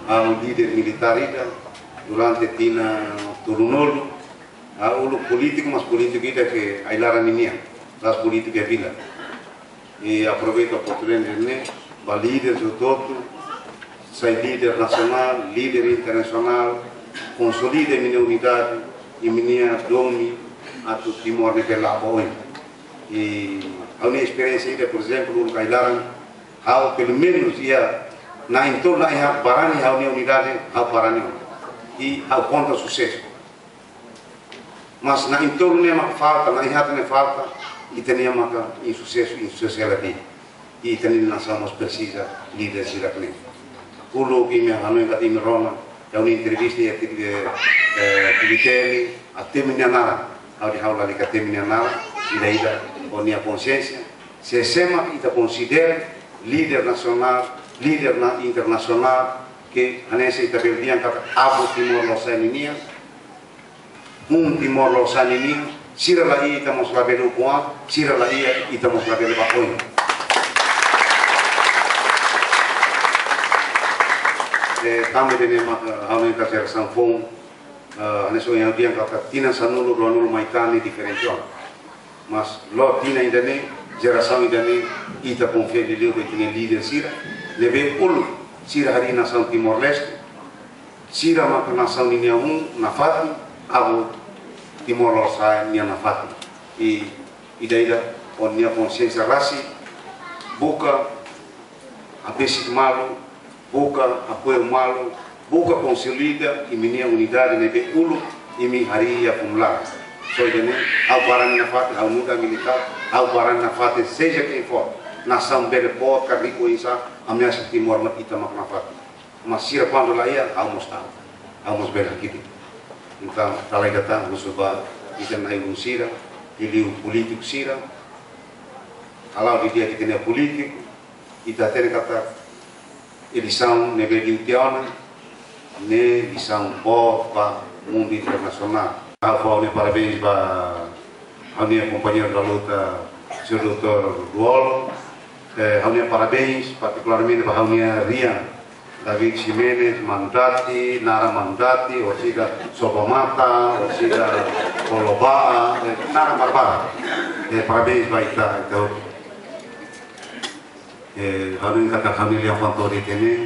ao líder militar ida durante tina turunolo ao político, mas político ida que ailara ninia das políticas vila e aproveito a oportunidade né para líderes do todo, sai líder nacional, líder internacional, consolida minha unidade e minha domi a tu Timor de pela boi e a minha experiência ida por exemplo no Cailaran ao pelo menos ia na entorno ia barani a minha unidade ao barani e ao conta sucesso mas na entorno nem falta na ia nem falta e tinha maka insucesso ali e também nós somos precisa líderes iraquês o logo que me hanoi kati me Roma é uma entrevista e Vitelli até minha nara ao de haula de kati minha nara e daí da minha consciência se sema e considera líder nacional líder internacional que anesse ita perdiam kata Abu Timor Losaninia Timor Losaninia sira la ia estamos la pelo com sira la ia estamos la pelo baoi kami dene hamen kasar sanfong aneso yang dia kata tina sanulu ronul maitani diferencial mas lo tina indane geração indane ita confia de Deus que líder sira leve ul sira hari nação Timor Leste sira mak nação ninia na fati abu Timor Leste nia na fati e daí on nia consciência rasi buka abesic malu buka apoio malo, buka consolida e minha unidade nebe ulu e mi haria pumla. So idane ao barang na fate, ao muda militar, ao barang na fate seja quem for, nação bele pot carrico isa, ameaça Timor mat ita mak na fate. Mas sira quando lá ia, ao mostrar, ao mos bele aqui. Então, talai kata musuba ita na ilun sira, ili político sira, alau di dia kita ne político, ita tene kata edição nebeliutiana, ne edição boa para o mundo internacional. Parabéns para a minha companheira da luta, o Sr. Dr. Duolo. Parabéns particularmente para a minha Rian, David Ximenez, Mandati, Nara Mandati, ou seja, Sobomata, ou seja, Colobá, Nara Barbara. Parabéns para a Hanu kata família Fantori tene